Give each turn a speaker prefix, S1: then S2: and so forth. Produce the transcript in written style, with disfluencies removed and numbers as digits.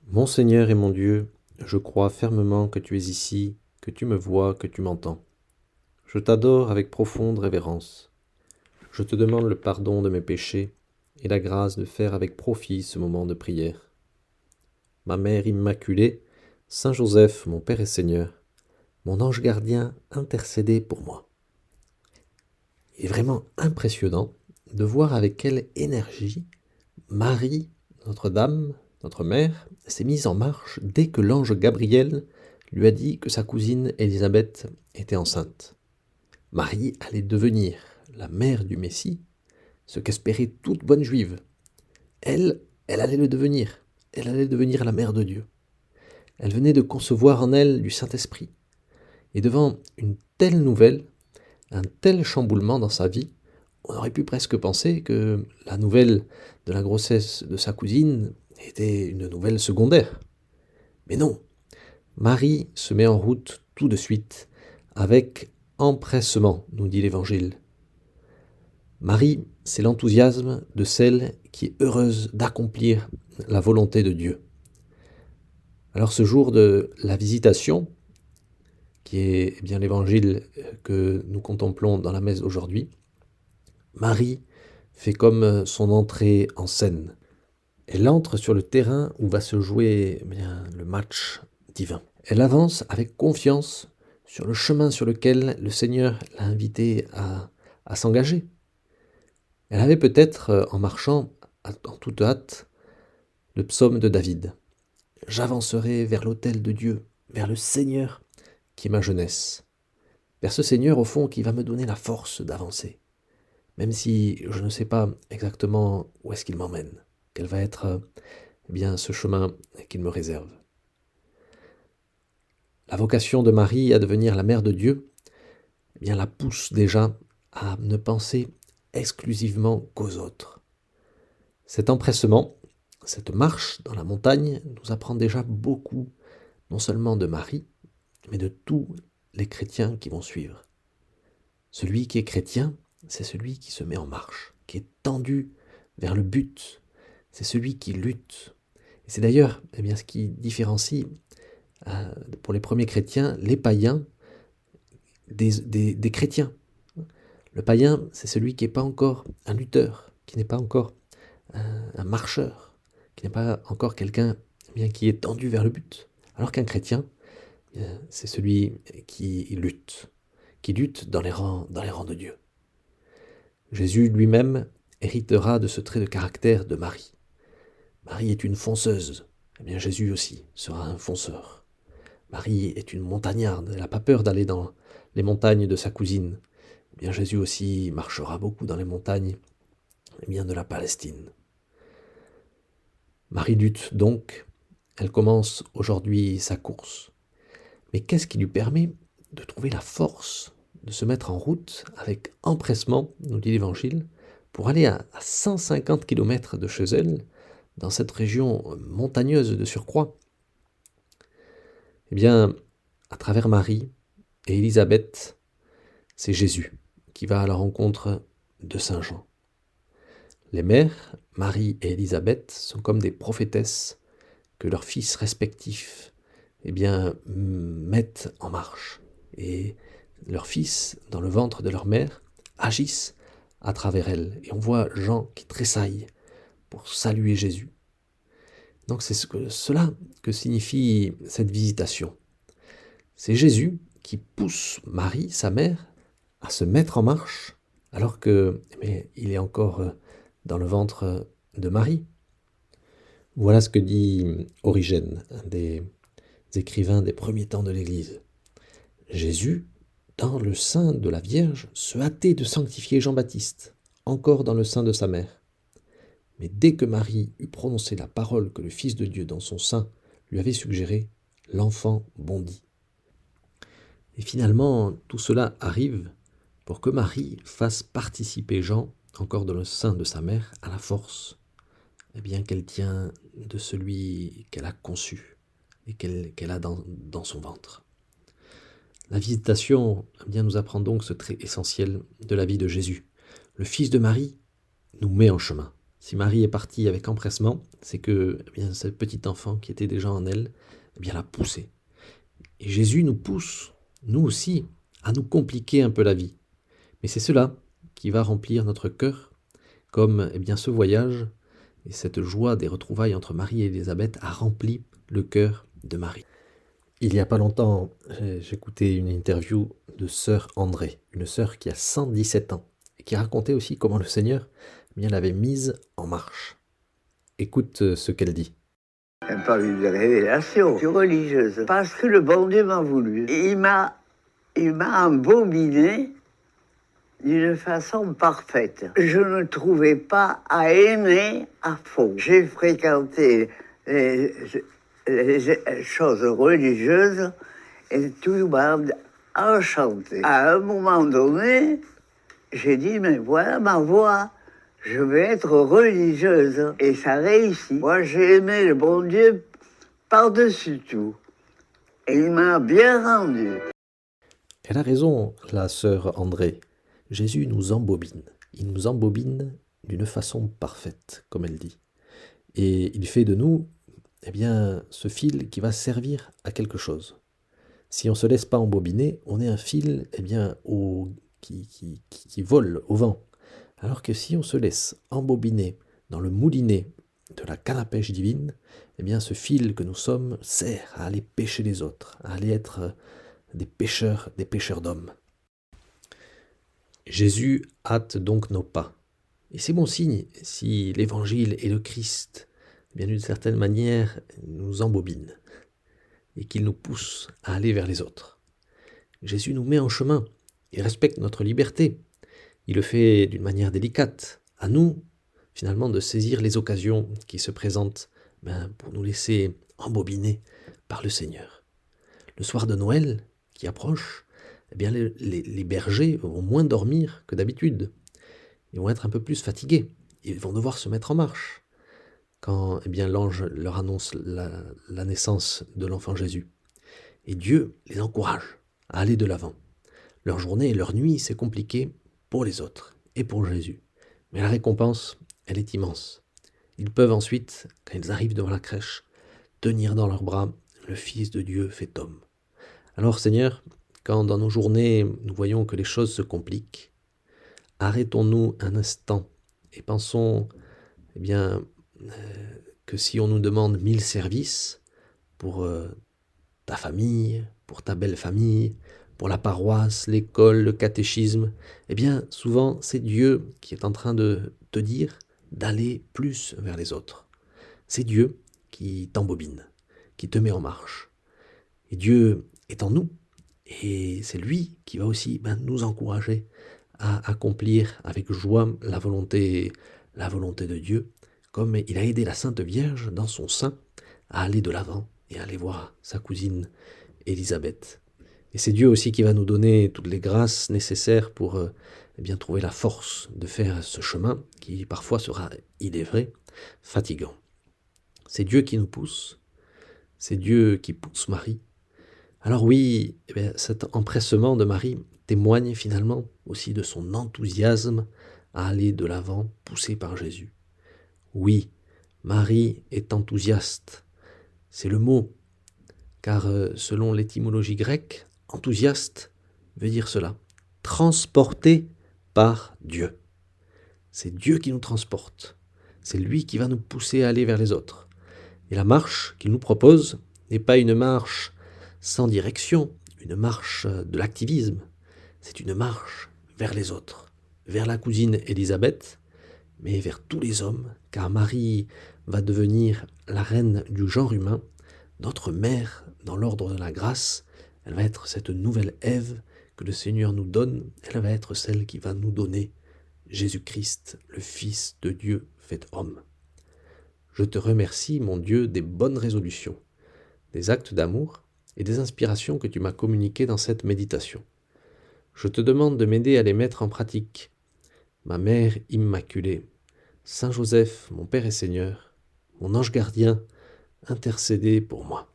S1: Mon Seigneur et mon Dieu, je crois fermement que tu es ici, que tu me vois, que tu m'entends. Je t'adore avec profonde révérence. Je te demande le pardon de mes péchés et la grâce de faire avec profit ce moment de prière. Ma Mère Immaculée, Saint Joseph, mon Père et Seigneur, mon ange gardien, intercédez pour moi. Il est vraiment impressionnant de voir avec quelle énergie Marie, Notre-Dame, notre mère, s'est mise en marche dès que l'ange Gabriel lui a dit que sa cousine Élisabeth était enceinte. Marie allait devenir la mère du Messie, ce qu'espérait toute bonne juive. Elle allait le devenir. Elle allait devenir la mère de Dieu. Elle venait de concevoir en elle du Saint-Esprit. Et devant une telle nouvelle, un tel chamboulement dans sa vie, on aurait pu presque penser que la nouvelle de la grossesse de sa cousine était une nouvelle secondaire. Mais non, Marie se met en route tout de suite, avec empressement, nous dit l'Évangile. Marie, c'est l'enthousiasme de celle qui est heureuse d'accomplir la volonté de Dieu. Alors ce jour de la visitation, qui est bien l'Évangile que nous contemplons dans la messe d'aujourd'hui, Marie fait comme son entrée en scène. Elle entre sur le terrain où va se jouer le match divin. Elle avance avec confiance sur le chemin sur lequel le Seigneur l'a invitée à s'engager. Elle avait peut-être, en marchant en toute hâte, le psaume de David. « J'avancerai vers l'autel de Dieu, vers le Seigneur qui est ma jeunesse. Vers ce Seigneur, au fond, qui va me donner la force d'avancer. Même si je ne sais pas exactement où est-ce qu'il m'emmène, quel va être ce chemin qu'il me réserve. » La vocation de Marie à devenir la mère de Dieu la pousse déjà à ne penser exclusivement qu'aux autres. Cet empressement, cette marche dans la montagne nous apprend déjà beaucoup, non seulement de Marie, mais de tous les chrétiens qui vont suivre. Celui qui est chrétien, c'est celui qui se met en marche, qui est tendu vers le but. C'est celui qui lutte. Et c'est d'ailleurs ce qui différencie pour les premiers chrétiens les païens des chrétiens. Le païen, c'est celui qui n'est pas encore un lutteur, qui n'est pas encore un marcheur, qui n'est pas encore quelqu'un qui est tendu vers le but. Alors qu'un chrétien, c'est celui qui lutte dans les rangs de Dieu. Jésus lui-même héritera de ce trait de caractère de Marie. Marie est une fonceuse, Jésus aussi sera un fonceur. Marie est une montagnarde, elle n'a pas peur d'aller dans les montagnes de sa cousine. Jésus aussi marchera beaucoup dans les montagnes de la Palestine. Marie lutte donc, elle commence aujourd'hui sa course. Mais qu'est-ce qui lui permet de trouver la force de se mettre en route avec empressement, nous dit l'Évangile, pour aller à 150 km de chez elle, dans cette région montagneuse de surcroît? À travers Marie et Élisabeth, c'est Jésus qui va à la rencontre de Saint Jean. Les mères, Marie et Élisabeth, sont comme des prophétesses que leurs fils respectifs mettent en marche. Et leurs fils, dans le ventre de leur mère, agissent à travers elles. Et on voit Jean qui tressaille pour saluer Jésus. Donc c'est cela que signifie cette visitation. C'est Jésus qui pousse Marie, sa mère, à se mettre en marche alors que il est encore dans le ventre de Marie. Voilà ce que dit Origène, un des écrivains des premiers temps de l'Église. Jésus, dans le sein de la Vierge, se hâtait de sanctifier Jean-Baptiste, encore dans le sein de sa mère. Mais dès que Marie eut prononcé la parole que le Fils de Dieu dans son sein lui avait suggérée, l'enfant bondit. Et finalement, tout cela arrive pour que Marie fasse participer Jean, encore dans le sein de sa mère, à la force qu'elle tient de celui qu'elle a conçu et qu'elle a dans son ventre. La visitation nous apprend donc ce trait essentiel de la vie de Jésus. Le Fils de Marie nous met en chemin. Si Marie est partie avec empressement, c'est que ce petit enfant qui était déjà en elle l'a poussé. Et Jésus nous pousse, nous aussi, à nous compliquer un peu la vie. Mais c'est cela qui va remplir notre cœur, comme ce voyage et cette joie des retrouvailles entre Marie et Élisabeth a rempli le cœur de Marie. Il n'y a pas longtemps, j'écoutais une interview de sœur André, une sœur qui a 117 ans, et qui racontait aussi comment le Seigneur l'avait mise en marche. Écoute ce qu'elle dit.
S2: Pas une révélation religieuse, parce que le bon Dieu m'a voulu. Il m'a embobiné d'une façon parfaite. Je ne trouvais pas à aimer à fond. J'ai fréquenté les choses religieuses et tout m'a enchanté. À un moment donné, j'ai dit, mais voilà ma voie. Je vais être religieuse. Et ça réussit. Moi, j'ai aimé le bon Dieu par-dessus tout. Et il m'a bien rendu.
S1: Elle a raison, la sœur André. Jésus nous embobine. Il nous embobine d'une façon parfaite, comme elle dit. Et il fait de nous, ce fil qui va servir à quelque chose. Si on ne se laisse pas embobiner, on est un fil qui vole au vent. Alors que si on se laisse embobiner dans le moulinet de la canne à pêche divine, ce fil que nous sommes sert à aller pêcher les autres, à aller être des pêcheurs d'hommes. Jésus hâte donc nos pas. Et c'est bon signe si l'Évangile et le Christ, d'une certaine manière, nous embobinent et qu'il nous pousse à aller vers les autres. Jésus nous met en chemin et respecte notre liberté. Il le fait d'une manière délicate. À nous, finalement, de saisir les occasions qui se présentent pour nous laisser embobiner par le Seigneur. Le soir de Noël qui approche, les bergers vont moins dormir que d'habitude. Ils vont être un peu plus fatigués. Ils vont devoir se mettre en marche quand l'ange leur annonce la naissance de l'enfant Jésus. Et Dieu les encourage à aller de l'avant. Leur journée et leur nuit, c'est compliqué pour les autres et pour Jésus. Mais la récompense, elle est immense. Ils peuvent ensuite, quand ils arrivent devant la crèche, tenir dans leurs bras le Fils de Dieu fait homme. Alors Seigneur, quand dans nos journées, nous voyons que les choses se compliquent, arrêtons-nous un instant et pensons que si on nous demande 1000 services pour ta famille, pour ta belle famille, pour la paroisse, l'école, le catéchisme, souvent c'est Dieu qui est en train de te dire d'aller plus vers les autres. C'est Dieu qui t'embobine, qui te met en marche. Et Dieu est en nous, et c'est lui qui va aussi nous encourager à accomplir avec joie la volonté de Dieu, comme il a aidé la Sainte Vierge dans son sein à aller de l'avant et à aller voir sa cousine Élisabeth. Et c'est Dieu aussi qui va nous donner toutes les grâces nécessaires pour trouver la force de faire ce chemin qui parfois sera, il est vrai, fatigant. C'est Dieu qui nous pousse, c'est Dieu qui pousse Marie. Alors oui, cet empressement de Marie témoigne finalement aussi de son enthousiasme à aller de l'avant, poussé par Jésus. Oui, Marie est enthousiaste, c'est le mot, car selon l'étymologie grecque, enthousiaste veut dire cela, transporté par Dieu. C'est Dieu qui nous transporte, c'est lui qui va nous pousser à aller vers les autres. Et la marche qu'il nous propose n'est pas une marche sans direction, une marche de l'activisme, c'est une marche vers les autres, vers la cousine Élisabeth, mais vers tous les hommes, car Marie va devenir la reine du genre humain, notre mère dans l'ordre de la grâce. Elle va être cette nouvelle Ève que le Seigneur nous donne, elle va être celle qui va nous donner Jésus-Christ, le Fils de Dieu fait homme. Je te remercie, mon Dieu, des bonnes résolutions, des actes d'amour et des inspirations que tu m'as communiquées dans cette méditation. Je te demande de m'aider à les mettre en pratique. Ma Mère Immaculée, Saint Joseph, mon Père et Seigneur, mon ange gardien, intercédez pour moi.